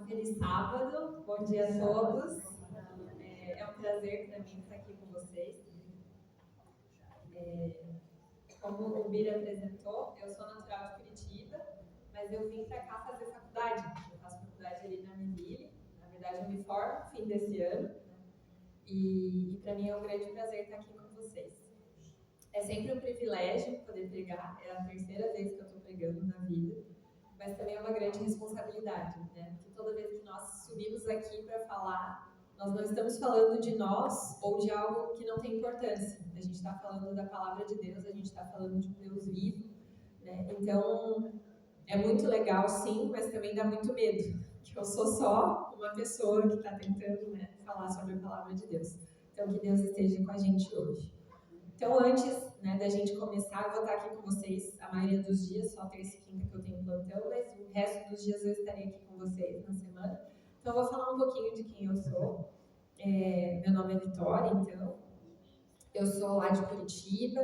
feliz sábado, bom dia a todos. É um prazer para mim estar aqui com vocês. Como o Bira apresentou, eu sou natural de Curitiba, mas eu vim para cá fazer faculdade. Eu faço faculdade ali na Univille. Na verdade, eu me formo no fim desse ano. E para mim é um grande prazer estar aqui com vocês. É sempre um privilégio poder pregar, é a terceira vez que eu estou pregando na vida, mas também é uma grande responsabilidade, né? Porque toda vez que nós subimos aqui para falar, nós não estamos falando de nós ou de algo que não tem importância. A gente está falando da palavra de Deus, a gente está falando de um Deus vivo, né? Então, é muito legal, sim, mas também dá muito medo, que eu sou só uma pessoa que está tentando, né, falar sobre a palavra de Deus. Então, que Deus esteja com a gente hoje. Então, antes, né, da gente começar, eu vou estar aqui com vocês a maioria dos dias, só terça e quinta que eu tenho plantão, mas o resto dos dias eu estarei aqui com vocês na semana. Então, eu vou falar um pouquinho de quem eu sou. Meu nome é Vitória, então. Eu sou lá de Curitiba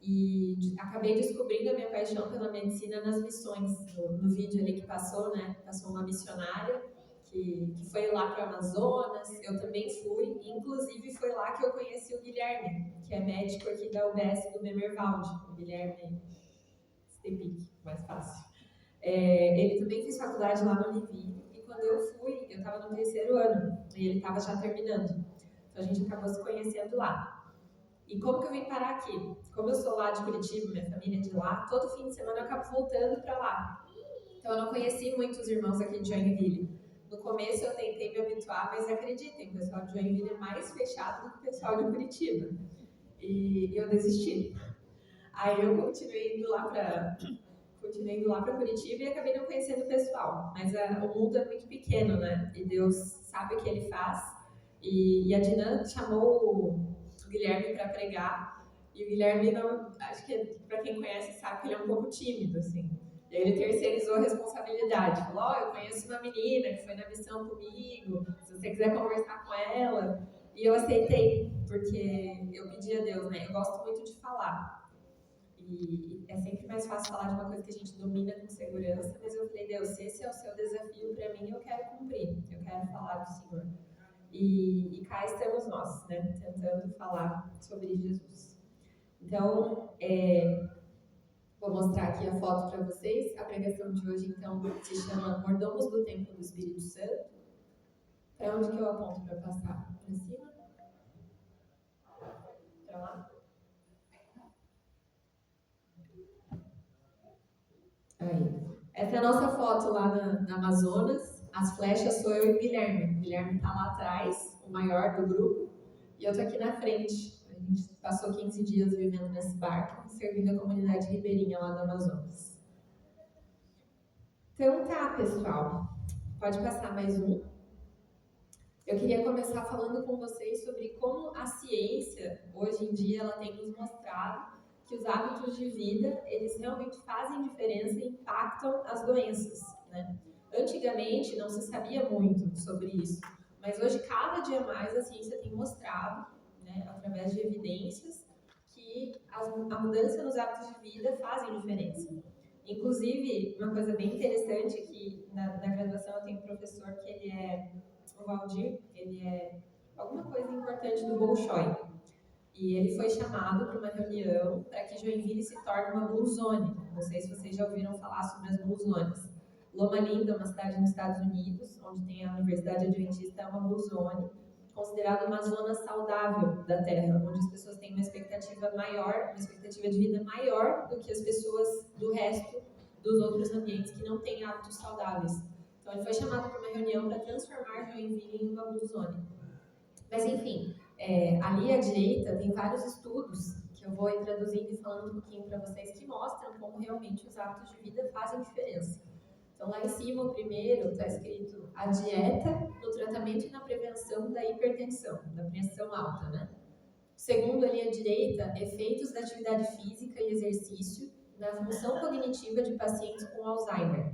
e acabei descobrindo a minha paixão pela medicina nas missões. No vídeo ali que passou, né, passou uma missionária que foi lá para o Amazonas, eu também fui, inclusive foi lá que eu conheci o Guilherme, que é médico aqui da UBS do Bemervalde, o Guilherme Stepic, mais fácil. Ele também fez faculdade lá no Univille, e quando eu fui, eu estava no terceiro ano, e ele estava já terminando, então a gente acabou se conhecendo lá. E como que eu vim parar aqui? Como eu sou lá de Curitiba, minha família é de lá, todo fim de semana eu acabo voltando para lá. Então eu não conheci muitos irmãos aqui de Joinville. No começo eu tentei me habituar, mas acreditem, o pessoal de Joinville é mais fechado do que o pessoal de Curitiba. E eu desisti. Aí eu continuei indo lá para Curitiba e acabei não conhecendo o pessoal. Mas o mundo é muito pequeno, né? E Deus sabe o que Ele faz. E a Dinan chamou o Guilherme para pregar. E o Guilherme, não, acho que para quem conhece sabe que ele é um pouco tímido, assim. E aí ele terceirizou a responsabilidade. Falou, eu conheço uma menina que foi na missão comigo, se você quiser conversar com ela. E eu aceitei, porque eu pedi a Deus, né? Eu gosto muito de falar. E é sempre mais fácil falar de uma coisa que a gente domina com segurança, mas eu falei, Deus, se esse é o seu desafio para mim, eu quero cumprir. Eu quero falar do Senhor. E cá estamos nós, né? Tentando falar sobre Jesus. Então, vou mostrar aqui a foto para vocês. A pregação de hoje, então, se chama Mordomos do Templo do Espírito Santo. Para onde que eu aponto para passar? Para cima? Para lá? Aí. Essa é a nossa foto lá na Amazonas. As flechas sou eu e o Guilherme. O Guilherme está lá atrás, o maior do grupo. E eu estou aqui na frente. A gente passou 15 dias vivendo nesse barco, servindo a comunidade ribeirinha lá do Amazonas. Então tá, pessoal. Pode passar mais um. Eu queria começar falando com vocês sobre como a ciência, hoje em dia, ela tem nos mostrado que os hábitos de vida, eles realmente fazem diferença e impactam as doenças, né? Antigamente não se sabia muito sobre isso, mas hoje cada dia mais a ciência tem mostrado, né, através de evidências, que a mudança nos hábitos de vida fazem diferença. Inclusive, uma coisa bem interessante é que na graduação eu tenho um professor que ele é, o Valdir, ele é alguma coisa importante do Bolshoi. E ele foi chamado para uma reunião para que Joinville se torne uma Blue Zone. Não sei se vocês já ouviram falar sobre as Blue Zones. Loma Linda, uma cidade nos Estados Unidos, onde tem a Universidade Adventista, é uma Blue Zone, considerada uma zona saudável da Terra, onde as pessoas têm uma expectativa maior, uma expectativa de vida maior do que as pessoas do resto dos outros ambientes que não têm hábitos saudáveis. Então ele foi chamado para uma reunião para transformar Joinville em uma Blue Zone. Mas enfim, ali à direita tem vários estudos que eu vou ir traduzindo e falando um pouquinho para vocês que mostram como realmente os hábitos de vida fazem diferença. Então lá em cima, o primeiro, está escrito a dieta no tratamento e na prevenção da hipertensão, da pressão alta, né? O segundo ali à direita, efeitos da atividade física e exercício na função cognitiva de pacientes com Alzheimer.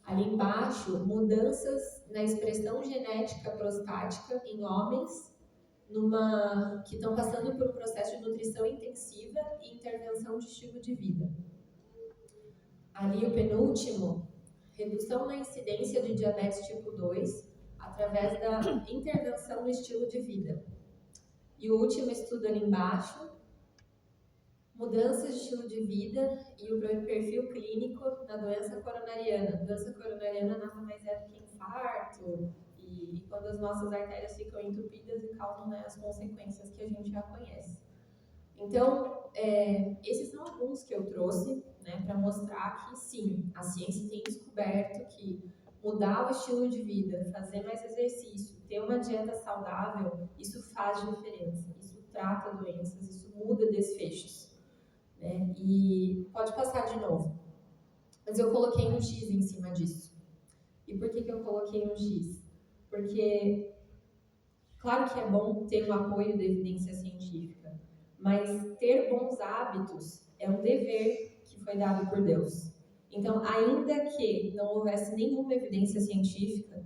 Ali embaixo, mudanças na expressão genética prostática em homens que estão passando por um processo de nutrição intensiva e intervenção de estilo de vida. Ali o penúltimo, redução na incidência de diabetes tipo 2 através da intervenção no estilo de vida. E o último estudo ali embaixo, mudanças de estilo de vida e o perfil clínico da doença coronariana. Doença coronariana nada mais é do que infarto, e quando as nossas artérias ficam entupidas e causam, né, as consequências que a gente já conhece. Então, esses são alguns que eu trouxe, né, para mostrar que sim, a ciência tem descoberto que mudar o estilo de vida, fazer mais exercício, ter uma dieta saudável, isso faz diferença, isso trata doenças, isso muda desfechos, né? E pode passar de novo. Mas eu coloquei um X em cima disso. E por que eu coloquei um X? Porque, claro que é bom ter o apoio da evidência científica, mas ter bons hábitos é um dever que foi dado por Deus. Então, ainda que não houvesse nenhuma evidência científica,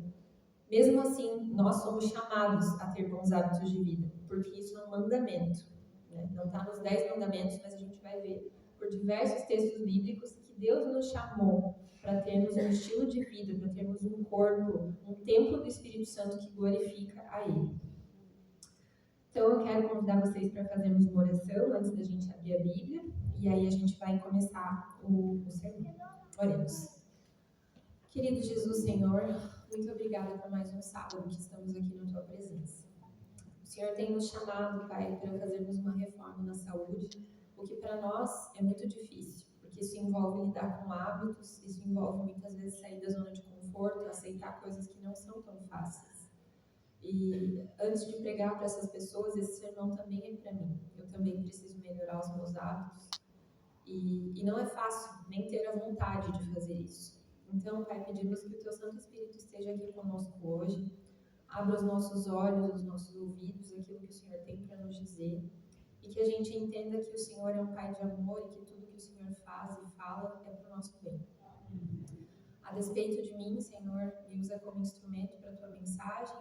mesmo assim, nós somos chamados a ter bons hábitos de vida, porque isso é um mandamento, né? Não está nos 10 mandamentos, mas a gente vai ver por diversos textos bíblicos que Deus nos chamou para termos um estilo de vida, para termos um corpo, um templo do Espírito Santo que glorifica a Ele. Então, eu quero convidar vocês para fazermos uma oração antes da gente abrir a Bíblia, e aí a gente vai começar o sermão. Oremos. Querido Jesus, Senhor, muito obrigada por mais um sábado que estamos aqui na Tua presença. O Senhor tem nos chamado, Pai, para fazermos uma reforma na saúde, o que para nós é muito difícil, porque isso envolve lidar com hábitos, isso envolve muitas vezes sair da zona de conforto, aceitar coisas que não são tão fáceis. E antes de pregar para essas pessoas, esse sermão também é para mim. Eu também preciso melhorar os meus hábitos. E não é fácil nem ter a vontade de fazer isso. Então, Pai, pedimos que o Teu Santo Espírito esteja aqui conosco hoje, abra os nossos olhos, os nossos ouvidos, aquilo que o Senhor tem para nos dizer, e que a gente entenda que o Senhor é um Pai de amor e que tudo que o Senhor faz e fala é para o nosso bem. A despeito de mim, Senhor, me usa como instrumento para a Tua mensagem,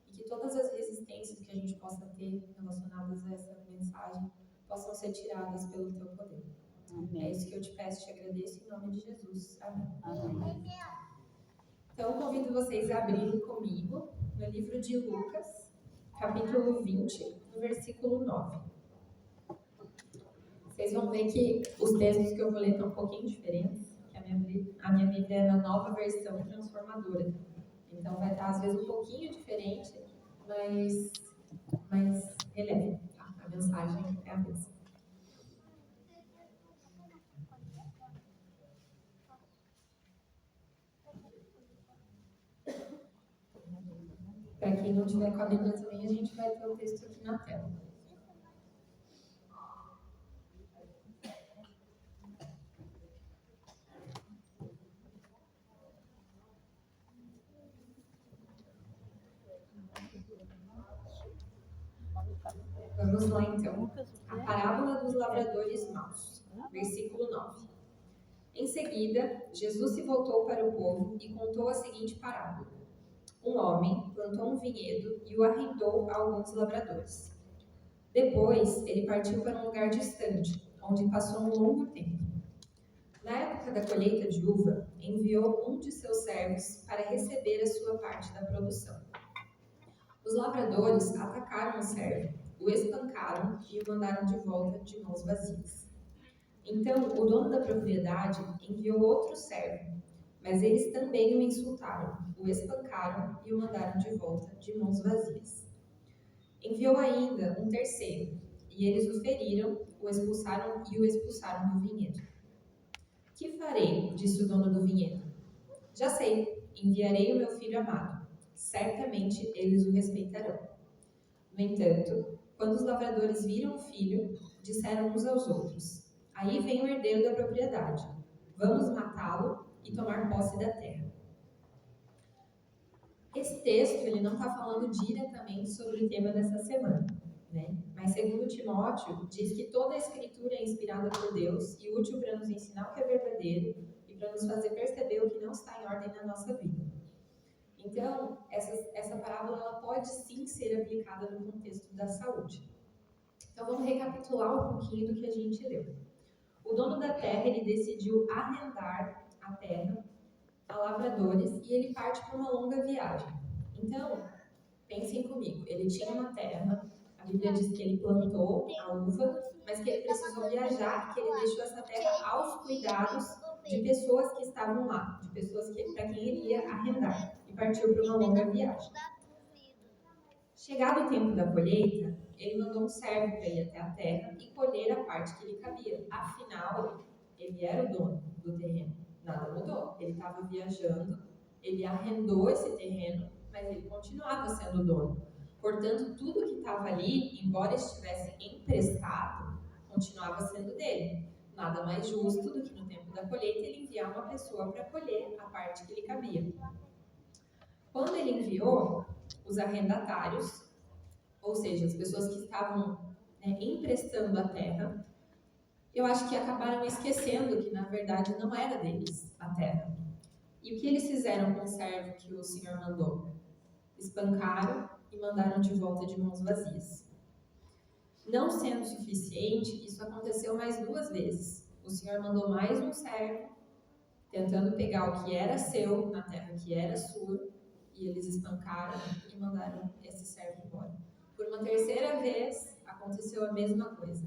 e que todas as resistências que a gente possa ter relacionadas a essa mensagem possam ser tiradas pelo Teu poder. Amém. É isso que eu te peço e te agradeço em nome de Jesus. Amém. Amém. Então, convido vocês a abrirem comigo no livro de Lucas, capítulo 20, no versículo 9. Vocês vão ver que os textos que eu vou ler estão um pouquinho diferentes, que a minha Bíblia é na nova versão transformadora. Então, vai estar, às vezes, um pouquinho diferente, mas releve, tá? A mensagem é a mesma. Para quem não tiver com a Bíblia também, a gente vai ter o texto aqui na tela. Vamos lá então. A parábola dos lavradores maus, versículo 9. Em seguida, Jesus se voltou para o povo e contou a seguinte parábola. Um homem plantou um vinhedo e o arrendou a alguns lavradores. Depois, ele partiu para um lugar distante, onde passou um longo tempo. Na época da colheita de uva, enviou um de seus servos para receber a sua parte da produção. Os lavradores atacaram o servo, o espancaram e o mandaram de volta de mãos vazias. Então, o dono da propriedade enviou outro servo, mas eles também o insultaram, o espancaram e o mandaram de volta de mãos vazias. Enviou ainda um terceiro, e eles o feriram, o expulsaram do vinhedo. Que farei? Disse o dono do vinhedo. Já sei, enviarei o meu filho amado. Certamente eles o respeitarão. No entanto, quando os lavradores viram o filho, disseram uns aos outros: aí vem o herdeiro da propriedade. Vamos matá-lo e tomar posse da terra. Esse texto ele não está falando diretamente sobre o tema dessa semana, né? Mas segundo Timóteo, diz que toda a escritura é inspirada por Deus e útil para nos ensinar o que é verdadeiro e para nos fazer perceber o que não está em ordem na nossa vida. Então, essa parábola ela pode sim ser aplicada no contexto da saúde. Então, vamos recapitular um pouquinho do que a gente leu. O dono da terra ele decidiu arrendar a terra a lavradores e ele parte para uma longa viagem. Então, pensem comigo, ele tinha uma terra, a Bíblia diz que ele plantou a uva, mas que ele precisou viajar e que ele deixou essa terra aos cuidados de pessoas que estavam lá, de pessoas para quem ele ia arrendar, e partiu para uma longa viagem. Chegado o tempo da colheita, ele mandou um servo para ir até a terra e colher a parte que lhe cabia. Afinal, ele era o dono do terreno. Nada mudou. Ele estava viajando, ele arrendou esse terreno, mas ele continuava sendo o dono. Portanto, tudo que estava ali, embora estivesse emprestado, continuava sendo dele. Nada mais justo do que no tempo da colheita ele enviar uma pessoa para colher a parte que lhe cabia. Quando ele enviou, os arrendatários, ou seja, as pessoas que estavam emprestando a terra, eu acho que acabaram esquecendo que na verdade não era deles a terra. E o que eles fizeram com o servo que o Senhor mandou? Espancaram e mandaram de volta de mãos vazias. Não sendo suficiente, isso aconteceu mais 2 vezes. O Senhor mandou mais um servo, tentando pegar o que era seu na terra que era sua, e eles espancaram e mandaram esse servo embora. Por uma terceira vez, aconteceu a mesma coisa,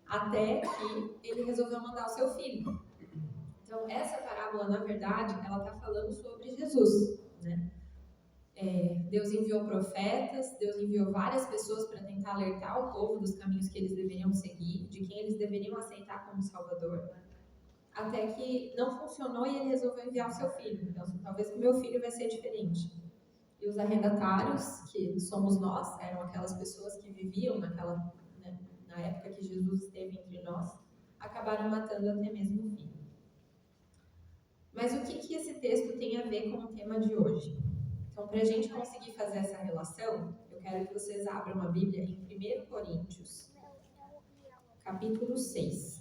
até que ele resolveu mandar o seu filho. Então, essa parábola, na verdade, ela está falando sobre Jesus, né? Deus enviou profetas, Deus enviou várias pessoas para tentar alertar o povo dos caminhos que eles deveriam seguir, de quem eles deveriam aceitar como Salvador, até que não funcionou e ele resolveu enviar o seu filho. Então, talvez o meu filho vai ser diferente. E os arrendatários, que somos nós, eram aquelas pessoas que viviam na época que Jesus esteve entre nós, acabaram matando até mesmo o filho. Mas o que esse texto tem a ver com o tema de hoje? Então, para a gente conseguir fazer essa relação, eu quero que vocês abram a Bíblia em 1 Coríntios, capítulo 6.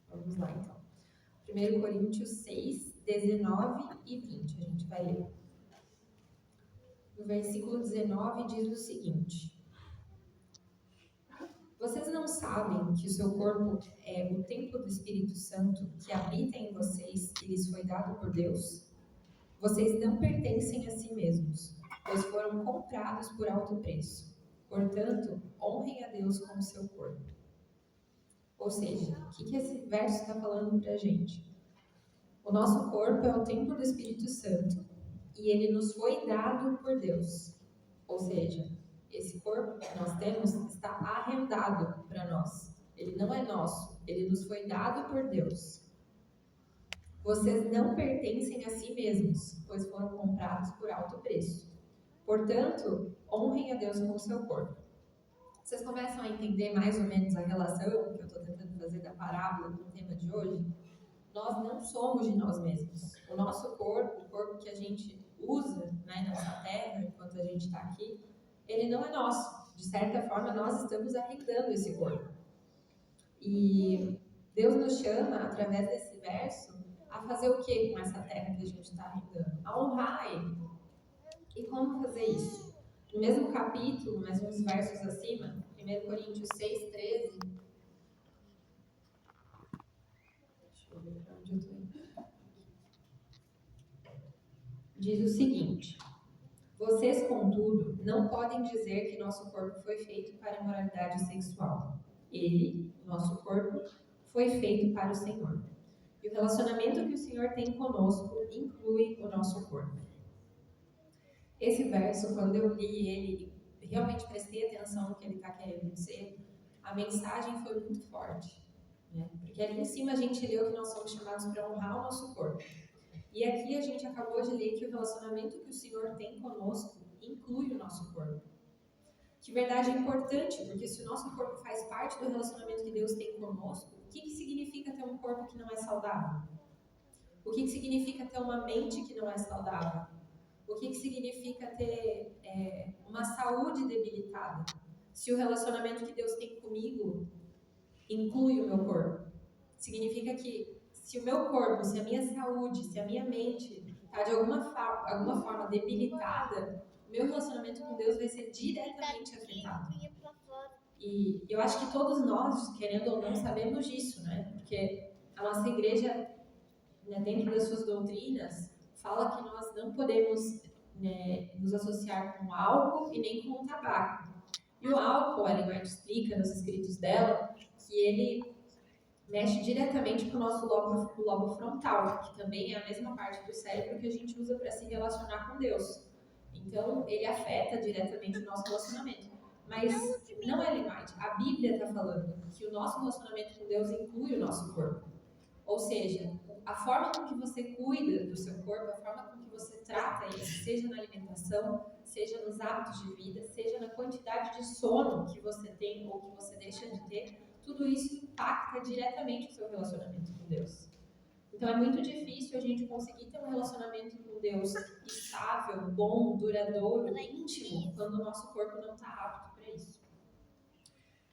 Vamos lá, então. 1 Coríntios 6, 19 e 20, a gente vai ler. No versículo 19 diz o seguinte: vocês não sabem que o seu corpo é o templo do Espírito Santo que habita em vocês e lhes foi dado por Deus? Vocês não pertencem a si mesmos, pois foram comprados por alto preço. Portanto, honrem a Deus com o seu corpo. Ou seja, o que esse verso está falando para a gente? O nosso corpo é o templo do Espírito Santo e ele nos foi dado por Deus. Ou seja, esse corpo que nós temos está arrendado para nós. Ele não é nosso, ele nos foi dado por Deus. Vocês não pertencem a si mesmos, pois foram comprados por alto preço. Portanto, honrem a Deus com o seu corpo. Vocês começam a entender mais ou menos a relação que eu estou tentando fazer da parábola do tema de hoje? Nós não somos de nós mesmos. O nosso corpo, o corpo que a gente usa nessa terra, enquanto a gente está aqui, ele não é nosso. De certa forma, nós estamos arrendando esse corpo. E Deus nos chama, através desse verso, a fazer o que com essa terra que a gente está arrendando? A honrar Ele. E como fazer isso? No mesmo capítulo, mais uns versos acima, 1 Coríntios 6, 13. Deixa eu ver para onde eu estou indo. Diz o seguinte: vocês, contudo, não podem dizer que nosso corpo foi feito para a imoralidade sexual. Ele, nosso corpo, foi feito para o Senhor. E o relacionamento que o Senhor tem conosco inclui o nosso corpo. Esse verso, quando eu li ele, realmente prestei atenção no que ele está querendo dizer, a mensagem foi muito forte. Porque ali em cima a gente leu que nós somos chamados para honrar o nosso corpo. E aqui a gente acabou de ler que o relacionamento que o Senhor tem conosco inclui o nosso corpo. Que verdade importante, porque se o nosso corpo faz parte do relacionamento que Deus tem conosco, o que significa ter um corpo que não é saudável? O que significa ter uma mente que não é saudável? O que significa ter uma saúde debilitada? Se o relacionamento que Deus tem comigo inclui o meu corpo. Significa que se o meu corpo, se a minha saúde, se a minha mente está de alguma forma debilitada, o meu relacionamento com Deus vai ser diretamente afetado. E eu acho que todos nós, querendo ou não, sabemos disso, né? Porque a nossa igreja, né, dentro das suas doutrinas, fala que nós não podemos, né, nos associar com álcool e nem com o tabaco. E o álcool, a Ellen White explica nos escritos dela, que ele mexe diretamente com o nosso lobo frontal, que também é a mesma parte do cérebro que a gente usa para se relacionar com Deus. Então, ele afeta diretamente o nosso relacionamento. Mas não é Ellen White, a Bíblia está falando que o nosso relacionamento com Deus inclui o nosso corpo. Ou seja, a forma com que você cuida do seu corpo, a forma com que você trata ele, seja na alimentação, seja nos hábitos de vida, seja na quantidade de sono que você tem ou que você deixa de ter, tudo isso impacta diretamente o seu relacionamento com Deus. Então é muito difícil a gente conseguir ter um relacionamento com Deus estável, bom, duradouro, íntimo, quando o nosso corpo não está apto para isso.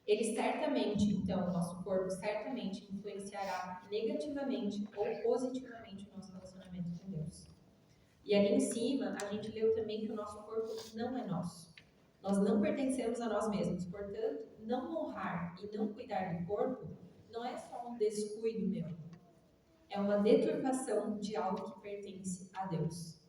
Ele certamente, então, o nosso corpo certamente influenciará negativamente ou positivamente o nosso relacionamento com Deus. E ali em cima, a gente leu também que o nosso corpo não é nosso. Nós não pertencemos a nós mesmos. Portanto, não honrar e não cuidar do corpo não é só um descuido meu. É uma deturpação de algo que pertence a Deus.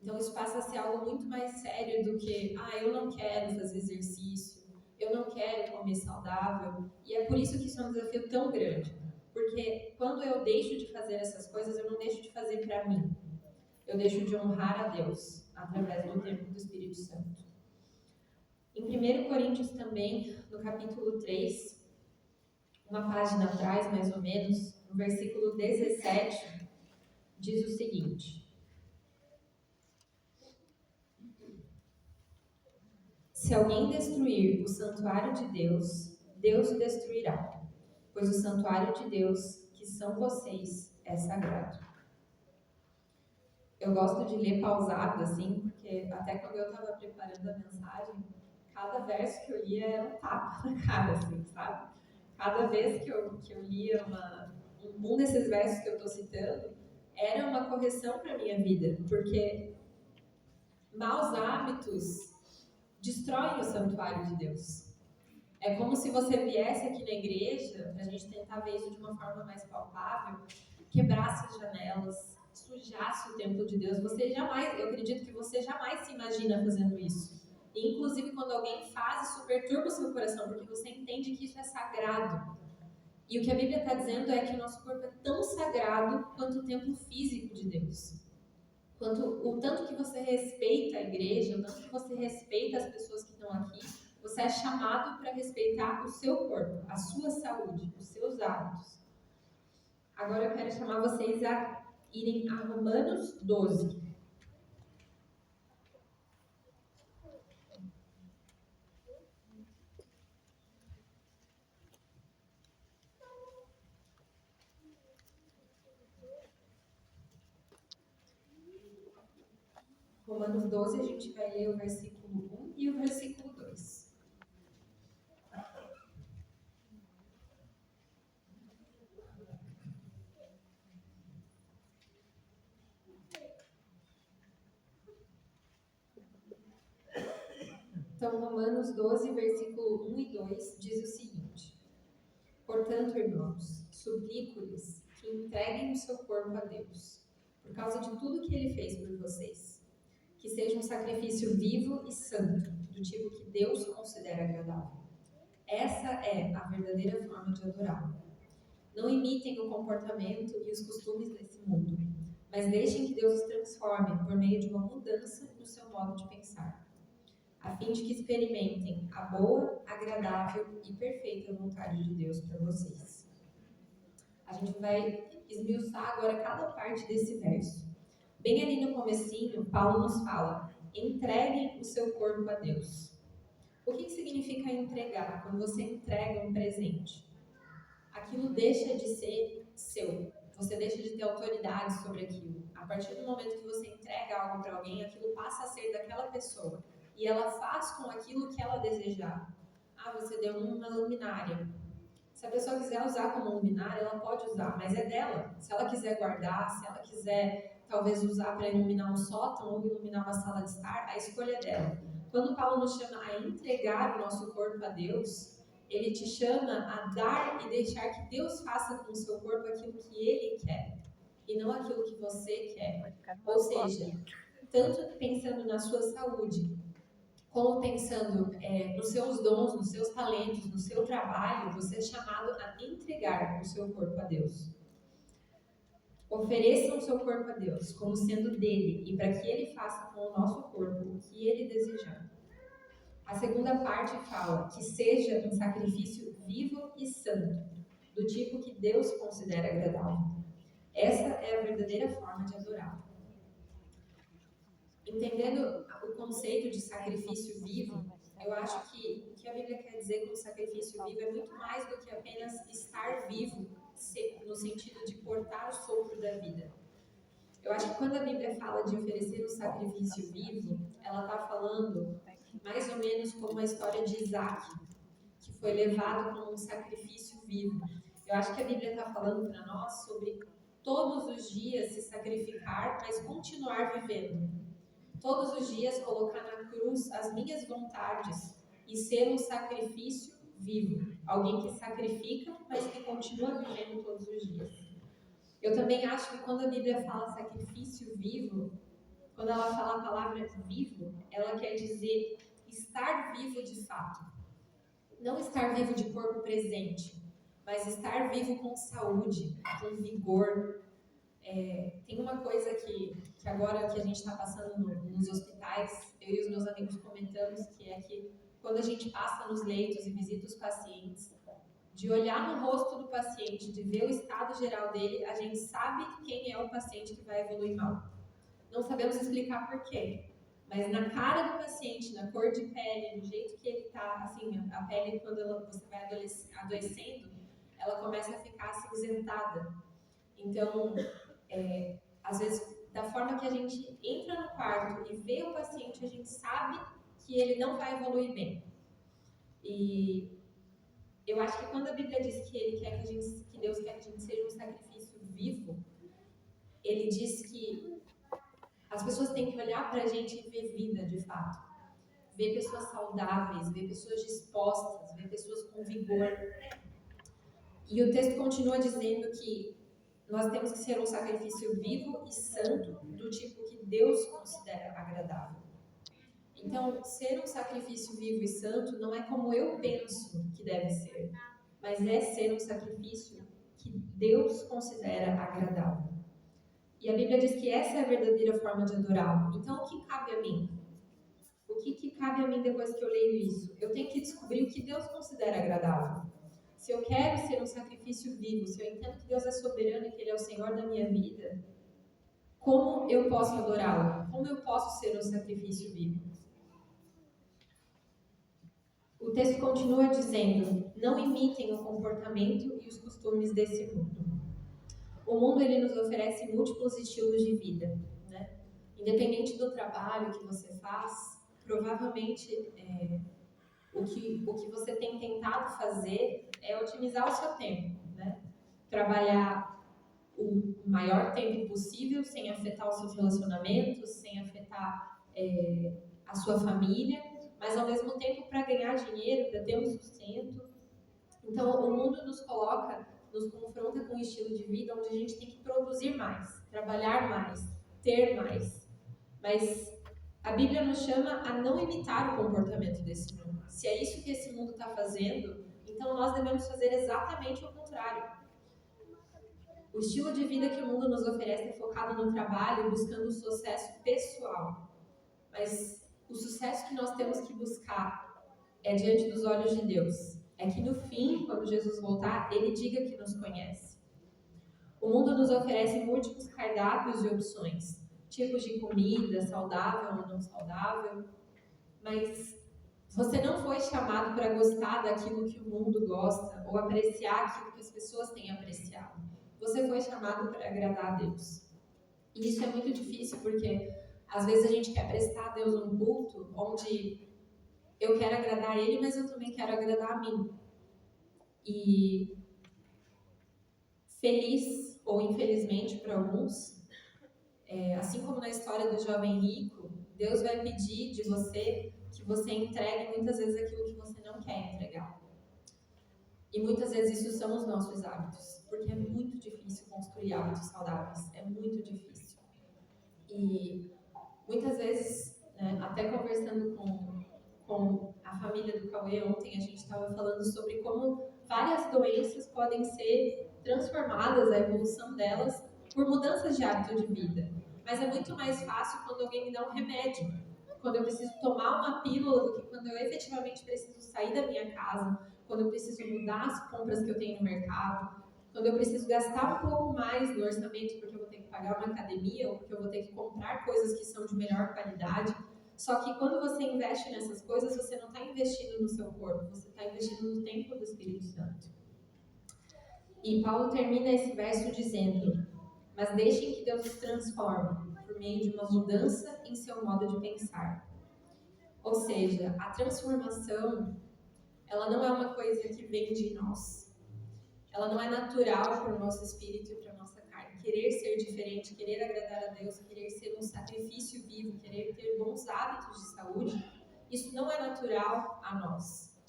Então, isso passa a ser algo muito mais sério do que, eu não quero fazer exercício, eu não quero comer saudável. E é por isso que isso é um desafio tão grande. Porque quando eu deixo de fazer essas coisas, eu não deixo de fazer para mim. Eu deixo de honrar a Deus através do tempo do Espírito Santo. Em 1 Coríntios também, no capítulo 3, uma página atrás, mais ou menos, no versículo 17, diz o seguinte: se alguém destruir o santuário de Deus, Deus o destruirá, pois o santuário de Deus, que são vocês, é sagrado. Eu gosto de ler pausado, assim, porque até quando eu estava preparando a mensagem, cada verso que eu lia era um tapa na cara, assim, sabe? Cada vez que eu lia um desses versos que eu estou citando, era uma correção para a minha vida, porque maus hábitos destroem o santuário de Deus. É como se você viesse aqui na igreja, para a gente tentar ver isso de uma forma mais palpável, quebrasse as janelas, sujasse o templo de Deus. Eu acredito que você jamais se imagina fazendo isso. E, inclusive, quando alguém faz, isso perturba o seu coração, porque você entende que isso é sagrado. E o que a Bíblia está dizendo é que o nosso corpo é tão sagrado quanto o templo físico de Deus. O tanto que você respeita a igreja, o tanto que você respeita as pessoas que estão aqui, você é chamado para respeitar o seu corpo, a sua saúde, os seus hábitos. Agora eu quero chamar vocês a irem a Romanos 12. Romanos 12, a gente vai ler o versículo 1 e o versículo 2. Então, Romanos 12, versículo 1 e 2 diz o seguinte: portanto, irmãos, suplico-lhes que entreguem o seu corpo a Deus, por causa de tudo que Ele fez por vocês, que seja um sacrifício vivo e santo, do tipo que Deus considera agradável. Essa é a verdadeira forma de adorá-lo. Não imitem o comportamento e os costumes desse mundo, mas deixem que Deus os transforme por meio de uma mudança no seu modo de pensar, a fim de que experimentem a boa, agradável e perfeita vontade de Deus para vocês. A gente vai esmiuçar agora cada parte desse verso. Bem ali no comecinho, Paulo nos fala: entreguem o seu corpo a Deus. O que significa entregar? Quando você entrega um presente. aquilo deixa de ser seu. Você deixa de ter autoridade sobre aquilo. A partir do momento que você entrega algo para alguém, aquilo passa a ser daquela pessoa. E ela faz com aquilo que ela desejar. Ah, você deu uma luminária. Se a pessoa quiser usar como luminária, ela pode usar, mas é dela. Se ela quiser guardar, se ela quiser talvez usar para iluminar um sótão ou iluminar uma sala de estar, a escolha é dela. Quando Paulo nos chama a entregar o nosso corpo a Deus, ele te chama a dar e deixar que Deus faça com o seu corpo aquilo que ele quer e não aquilo que você quer. Ou seja, tanto pensando na sua saúde, como pensando nos seus dons, nos seus talentos, no seu trabalho, você é chamado a entregar o seu corpo a Deus. Ofereçam o seu corpo a Deus como sendo dele e para que ele faça com o nosso corpo o que ele desejar. A segunda parte fala que seja um sacrifício vivo e santo, do tipo que Deus considera agradável. Essa é a verdadeira forma de adorar. Entendendo o conceito de sacrifício vivo, eu acho que o que a Bíblia quer dizer com sacrifício vivo é muito mais do que apenas estar vivo, no sentido de portar o sopro da vida. Eu acho que quando a Bíblia fala de oferecer um sacrifício vivo, ela está falando mais ou menos como a história de Isaac, que foi levado como um sacrifício vivo. Eu acho que a Bíblia está falando para nós sobre todos os dias se sacrificar, mas continuar vivendo. Todos os dias colocar na cruz as minhas vontades e ser um sacrifício vivo. Alguém que sacrifica, mas que continua vivendo todos os dias. Eu também acho que quando a Bíblia fala sacrifício vivo, quando ela fala a palavra vivo, ela quer dizer estar vivo de fato. Não estar vivo de corpo presente, mas estar vivo com saúde, com vigor. Tem uma coisa que agora que a gente está passando nos hospitais, eu e os meus amigos comentamos, que é que quando a gente passa nos leitos e visita os pacientes, de olhar no rosto do paciente, de ver o estado geral dele, a gente sabe quem é o paciente que vai evoluir mal. Não sabemos explicar por quê, mas na cara do paciente, na cor de pele, no jeito que ele está, assim, a pele quando você vai adoecendo, ela começa a ficar acinzentada. Então, às vezes, da forma que a gente entra no quarto e vê o paciente, a gente sabe que ele não vai evoluir bem. E eu acho que quando a Bíblia diz que Deus quer que a gente seja um sacrifício vivo, ele diz que as pessoas têm que olhar para a gente e ver vida de fato. Ver pessoas saudáveis, ver pessoas dispostas, ver pessoas com vigor. E o texto continua dizendo que nós temos que ser um sacrifício vivo e santo, do tipo que Deus considera agradável. Então, ser um sacrifício vivo e santo não é como eu penso que deve ser, mas é ser um sacrifício que Deus considera agradável. E a Bíblia diz que essa é a verdadeira forma de adorá-lo. Então, o que cabe a mim? O que cabe a mim depois que eu leio isso? Eu tenho que descobrir o que Deus considera agradável. Se eu quero ser um sacrifício vivo, se eu entendo que Deus é soberano e que Ele é o Senhor da minha vida, como eu posso adorá-lo? Como eu posso ser um sacrifício vivo? O texto continua dizendo: não imitem o comportamento e os costumes desse mundo. O mundo ele nos oferece múltiplos estilos de vida, né? Independente do trabalho que você faz, provavelmente o que você tem tentado fazer é otimizar o seu tempo, né? Trabalhar o maior tempo possível sem afetar os seus relacionamentos, sem afetar a sua família, mas ao mesmo tempo para ganhar dinheiro, para ter um sustento. Então o mundo nos confronta com um estilo de vida onde a gente tem que produzir mais, trabalhar mais, ter mais. Mas a Bíblia nos chama a não imitar o comportamento desse mundo. Se é isso que esse mundo está fazendo, então nós devemos fazer exatamente o contrário. O estilo de vida que o mundo nos oferece é focado no trabalho, buscando o sucesso pessoal. Mas o sucesso que nós temos que buscar é diante dos olhos de Deus. É que no fim, quando Jesus voltar, Ele diga que nos conhece. O mundo nos oferece múltiplos cardápios de opções, tipos de comida, saudável ou não saudável. Mas Você não foi chamado para gostar daquilo que o mundo gosta ou apreciar aquilo que as pessoas têm apreciado. Você foi chamado para agradar a Deus. E isso é muito difícil porque às vezes a gente quer prestar a Deus um culto onde eu quero agradar a Ele, mas eu também quero agradar a mim. E feliz ou infelizmente para alguns, assim como na história do jovem rico, Deus vai pedir de você que você entregue muitas vezes aquilo que você não quer entregar. E muitas vezes isso são os nossos hábitos, porque é muito difícil construir hábitos saudáveis, é muito difícil. E muitas vezes, né, até conversando com a família do Cauê ontem, a gente estava falando sobre como várias doenças podem ser transformadas, a evolução delas, por mudanças de hábito de vida. Mas é muito mais fácil quando alguém me dá um remédio, quando eu preciso tomar uma pílula, do que quando eu efetivamente preciso sair da minha casa, quando eu preciso mudar as compras que eu tenho no mercado, quando eu preciso gastar um pouco mais no orçamento porque eu vou ter que pagar uma academia ou porque eu vou ter que comprar coisas que são de melhor qualidade. Só que quando você investe nessas coisas, você não está investindo no seu corpo, você está investindo no templo do Espírito Santo. E Paulo termina esse verso dizendo: mas deixem que Deus os transforme por meio de uma mudança em seu modo de pensar. Ou seja, a transformação, ela não é uma coisa que vem de nós. Ela não é natural para o nosso espírito e para a nossa carne. Querer ser diferente, querer agradar a Deus, querer ser um sacrifício vivo, querer ter bons hábitos de saúde, isso não é natural a nós.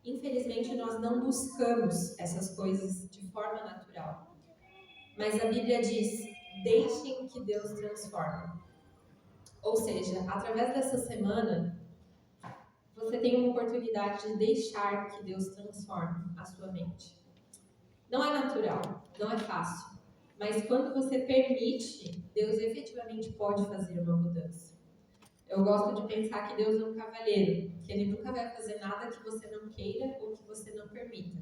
Infelizmente, nós não buscamos essas coisas de forma natural. Mas a Bíblia diz: deixem que Deus transforme. Ou seja, através dessa semana, você tem uma oportunidade de deixar que Deus transforme a sua mente. Não é natural, não é fácil, mas quando você permite, Deus efetivamente pode fazer uma mudança. Eu gosto de pensar que Deus é um cavalheiro, que Ele nunca vai fazer nada que você não queira ou que você não permita.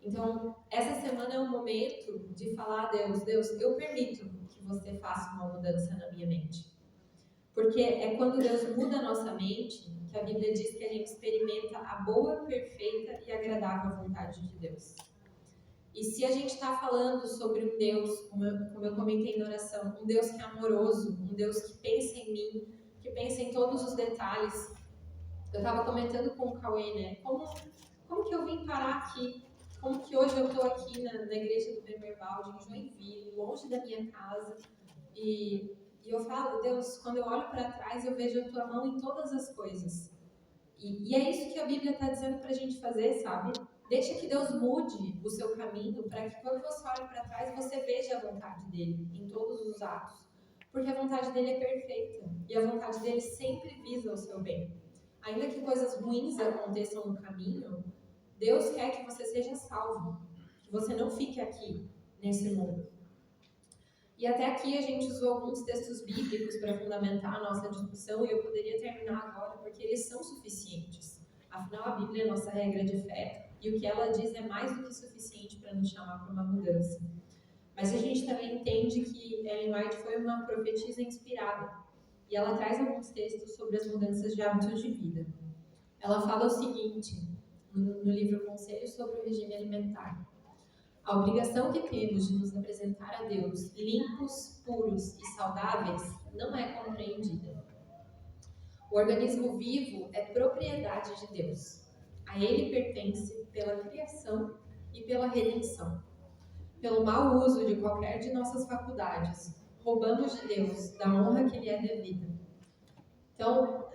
Então, essa semana é um momento de falar a Deus: Deus, eu permito que você faça uma mudança na minha mente. Porque é quando Deus muda a nossa mente que a Bíblia diz que a gente experimenta a boa, perfeita e agradável vontade de Deus. E se a gente está falando sobre um Deus, como eu comentei na oração, um Deus que é amoroso, um Deus que pensa em mim, que pensa em todos os detalhes. Eu estava comentando com o Cauê, né? Como que eu vim parar aqui? Como que hoje eu estou aqui na igreja do Bemervalde, em Joinville, longe da minha casa, e eu falo: Deus, quando eu olho para trás, eu vejo a tua mão em todas as coisas. E é isso que a Bíblia está dizendo para a gente fazer, sabe? Deixa que Deus mude o seu caminho para que quando você olhe para trás, você veja a vontade dele em todos os atos. Porque a vontade dele é perfeita e a vontade dele sempre visa o seu bem. Ainda que coisas ruins aconteçam no caminho, Deus quer que você seja salvo, que você não fique aqui nesse mundo. E até aqui a gente usou alguns textos bíblicos para fundamentar a nossa discussão, e eu poderia terminar agora porque eles são suficientes. Afinal, a Bíblia é nossa regra de fé, e o que ela diz é mais do que suficiente para nos chamar para uma mudança. Mas a gente também entende que Ellen White foi uma profetisa inspirada, e ela traz alguns textos sobre as mudanças de hábitos de vida. Ela fala o seguinte, no livro Conselhos sobre o Regime Alimentar: a obrigação que temos de nos apresentar a Deus limpos, puros e saudáveis não é compreendida. O organismo vivo é propriedade de Deus. A Ele pertence pela criação e pela redenção. Pelo mau uso de qualquer de nossas faculdades, roubamos de Deus da honra que lhe é devida. Então,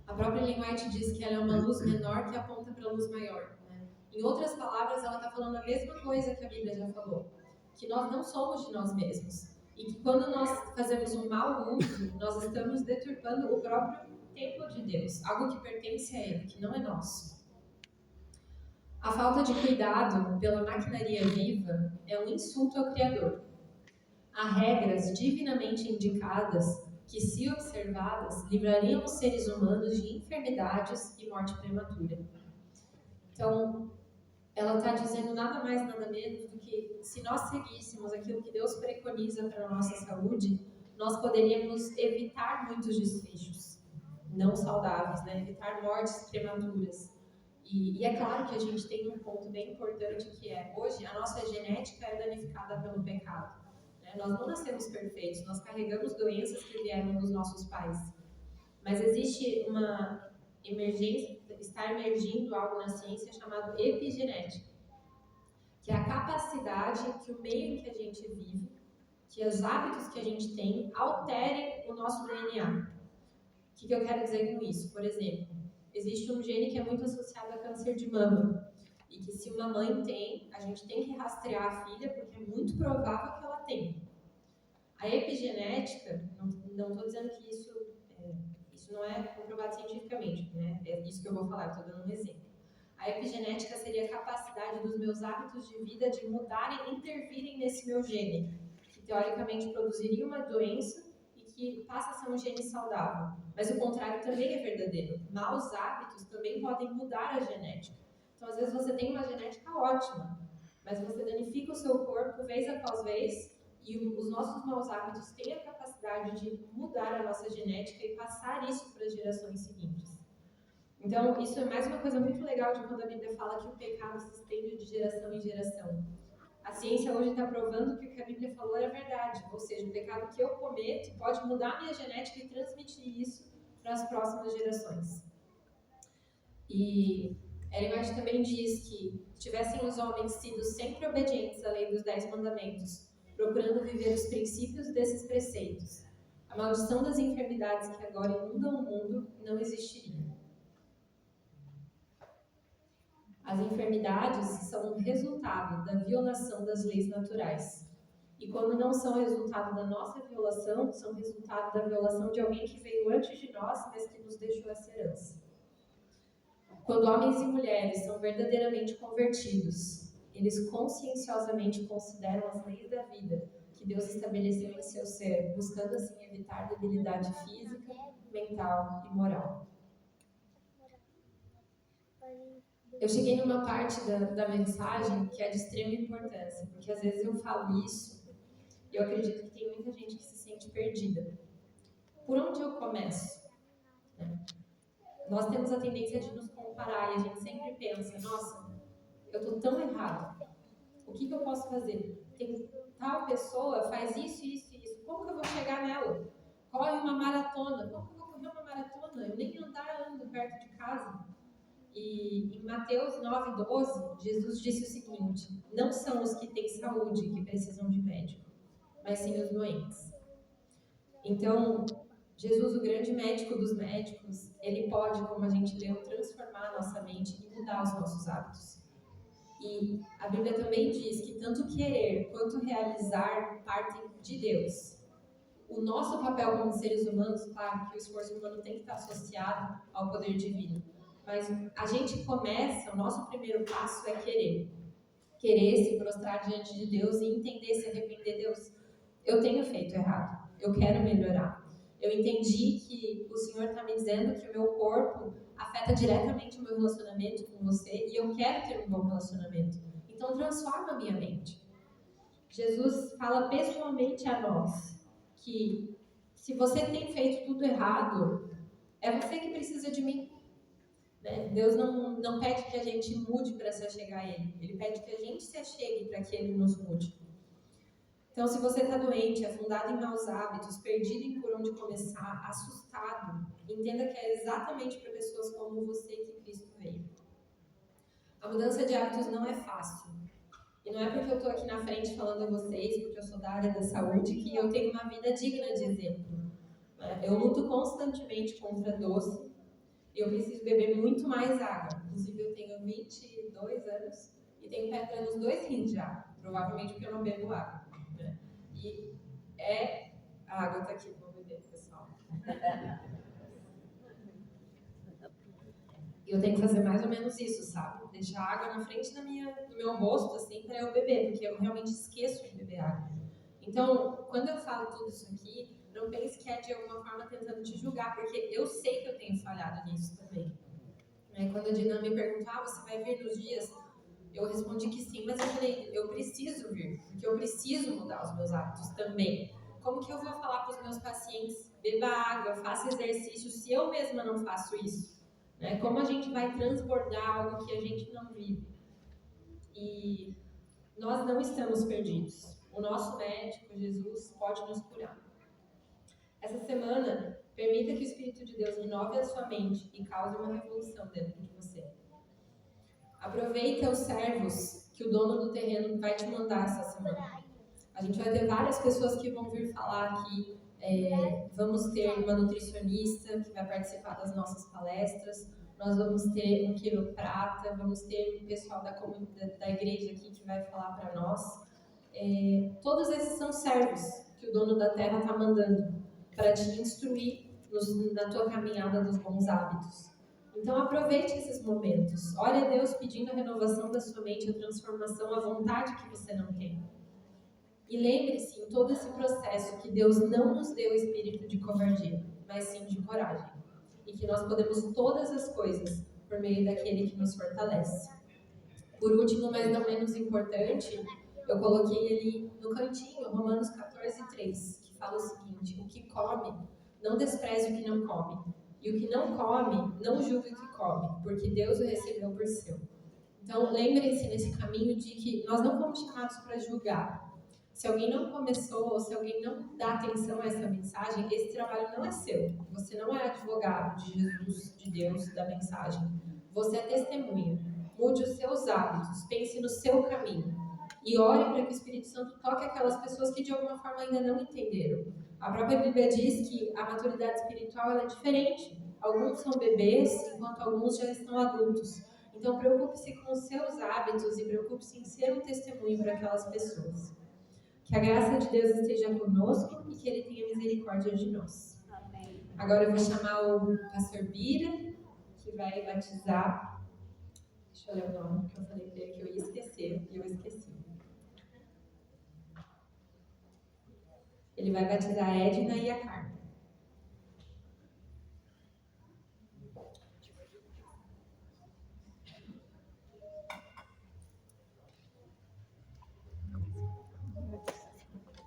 a própria Ellen White diz que ela é uma luz menor que aponta para a luz maior. Em outras palavras, ela está falando a mesma coisa que a Bíblia já falou, que nós não somos de nós mesmos, e que quando nós fazemos um mau uso, nós estamos deturpando o próprio templo de Deus, algo que pertence a Ele, que não é nosso. A falta de cuidado pela maquinaria viva é um insulto ao Criador. Há regras divinamente indicadas que, se observadas, livrariam os seres humanos de enfermidades e morte prematura. Então, ela está dizendo nada mais, nada menos do que, se nós seguíssemos aquilo que Deus preconiza para a nossa saúde, nós poderíamos evitar muitos desfechos. não saudáveis, né? Evitar mortes prematuras. E é claro que a gente tem um ponto bem importante que é, hoje, a nossa genética é danificada pelo pecado. Né? Nós não nascemos perfeitos, nós carregamos doenças que vieram dos nossos pais. Mas existe uma emergência, está emergindo algo na ciência chamado epigenética, que é a capacidade que o meio em que a gente vive, que os hábitos que a gente tem, alterem o nosso DNA. O que eu quero dizer com isso? Por exemplo, existe um gene que é muito associado a câncer de mama, e que se uma mãe tem, a gente tem que rastrear a filha, porque é muito provável que ela tenha. A epigenética, não estou dizendo que isso não é comprovado cientificamente, né? É isso que eu vou falar, estou dando um exemplo. A epigenética seria a capacidade dos meus hábitos de vida de mudarem, intervirem nesse meu gene, que teoricamente produziria uma doença e que passa a ser um gene saudável. Mas o contrário também é verdadeiro. Maus hábitos também podem mudar a genética. Então, às vezes, você tem uma genética ótima, mas você danifica o seu corpo vez após vez, e os nossos maus hábitos têm a capacidade de mudar a nossa genética e passar isso para as gerações seguintes. Então, isso é mais uma coisa muito legal de quando a Bíblia fala que o pecado se estende de geração em geração. A ciência hoje está provando que o que a Bíblia falou é verdade, ou seja, o pecado que eu cometo pode mudar a minha genética e transmitir isso para as próximas gerações. E Ellen White também diz que tivessem os homens sido sempre obedientes à lei dos 10 mandamentos, procurando viver os princípios desses preceitos, a maldição das enfermidades que agora inundam o mundo não existiria. As enfermidades são resultado da violação das leis naturais. E quando não são resultado da nossa violação, são resultado da violação de alguém que veio antes de nós, mas que nos deixou essa herança. Quando homens e mulheres são verdadeiramente convertidos, eles conscienciosamente consideram as leis da vida que Deus estabeleceu em seu ser, buscando assim evitar debilidade física, mental e moral. Eu cheguei numa parte da mensagem que é de extrema importância, porque às vezes eu falo isso e eu acredito que tem muita gente que se sente perdida. Por onde eu começo? Nós temos a tendência de nos comparar e a gente sempre pensa, nossa, eu estou tão errado, o que eu posso fazer? Tem tal pessoa, faz isso, isso e isso, como que eu vou chegar nela? Corre uma maratona, como que eu vou correr uma maratona? Eu nem ando perto de casa. E em Mateus 9:12, Jesus disse o seguinte: não são os que têm saúde que precisam de médico, mas sim os doentes. Então, Jesus, o grande médico dos médicos, ele pode, como a gente leu, transformar a nossa mente e mudar os nossos hábitos. E a Bíblia também diz que tanto querer quanto realizar partem de Deus. O nosso papel como seres humanos, claro que o esforço humano tem que estar associado ao poder divino. Mas a gente começa, o nosso primeiro passo é querer. Querer se prostrar diante de Deus e entender, se arrepender. Deus, eu tenho feito errado, eu quero melhorar. Eu entendi que o Senhor está me dizendo que o meu corpo afeta diretamente o meu relacionamento com você e eu quero ter um bom relacionamento. Então transforma a minha mente. Jesus fala pessoalmente a nós que se você tem feito tudo errado, é você que precisa de mim. Deus não pede que a gente mude para se achegar a Ele. Ele pede que a gente se achegue para que Ele nos mude. Então, se você está doente, afundado em maus hábitos, perdido em por onde começar, assustado, entenda que é exatamente para pessoas como você que Cristo veio. A mudança de hábitos não é fácil. E não é porque eu estou aqui na frente falando a vocês, porque eu sou da área da saúde, que eu tenho uma vida digna de exemplo. Eu luto constantemente contra doce. Eu preciso beber muito mais água. Inclusive, eu tenho 22 anos e tenho pedra nos 2 rins já. Provavelmente porque eu não bebo água. Né? E a água está aqui, vou beber, pessoal. E eu tenho que fazer mais ou menos isso, sabe? Deixar a água na frente do meu rosto, assim, para eu beber, porque eu realmente esqueço de beber água. Então, quando eu falo tudo isso aqui, não pense que é de alguma forma tentando te julgar, porque eu sei que eu tenho falhado nisso também. Quando a Dina me perguntou, você vai vir nos dias? Eu respondi que sim, mas eu falei, eu preciso vir, porque eu preciso mudar os meus hábitos também. Como que eu vou falar para os meus pacientes? beba água, faça exercício, se eu mesma não faço isso? Né? Como a gente vai transbordar algo que a gente não vive? E nós não estamos perdidos. O nosso médico, Jesus, pode nos curar. Essa semana, permita que o Espírito de Deus renove a sua mente e cause uma revolução dentro de você. Aproveita os servos que o dono do terreno vai te mandar essa semana. A gente vai ter várias pessoas que vão vir falar aqui. Vamos ter uma nutricionista que vai participar das nossas palestras. Nós vamos ter um quiroprata, vamos ter um pessoal da igreja aqui que vai falar para nós. Todos esses são servos que o dono da terra está mandando para te instruir na tua caminhada dos bons hábitos. Então aproveite esses momentos. Ore a Deus pedindo a renovação da sua mente, a transformação, a vontade que você não tem. E lembre-se, em todo esse processo, que Deus não nos deu espírito de covardia, mas sim de coragem. E que nós podemos todas as coisas por meio daquele que nos fortalece. Por último, mas não menos importante, eu coloquei ali no cantinho, Romanos 14:3, que fala o seguinte: o que come, não despreze o que não come. E o que não come, não julgue o que come, porque Deus o recebeu por seu. Então, lembrem-se nesse caminho de que nós não fomos chamados para julgar. Se alguém não começou, ou se alguém não dá atenção a essa mensagem, esse trabalho não é seu. Você não é advogado de Jesus, de Deus, da mensagem. Você é testemunha. Mude os seus hábitos, pense no seu caminho. E ore para que o Espírito Santo toque aquelas pessoas que de alguma forma ainda não entenderam. A própria Bíblia diz que a maturidade espiritual ela é diferente. Alguns são bebês, enquanto alguns já estão adultos. Então, preocupe-se com os seus hábitos e preocupe-se em ser um testemunho para aquelas pessoas. Que a graça de Deus esteja conosco e que Ele tenha misericórdia de nós. Amém. Agora eu vou chamar o pastor Bira, que vai batizar. Deixa eu ler o nome que eu falei para ele que eu ia esquecer, e eu esqueci. Ele vai batizar a Edna e a Carmen.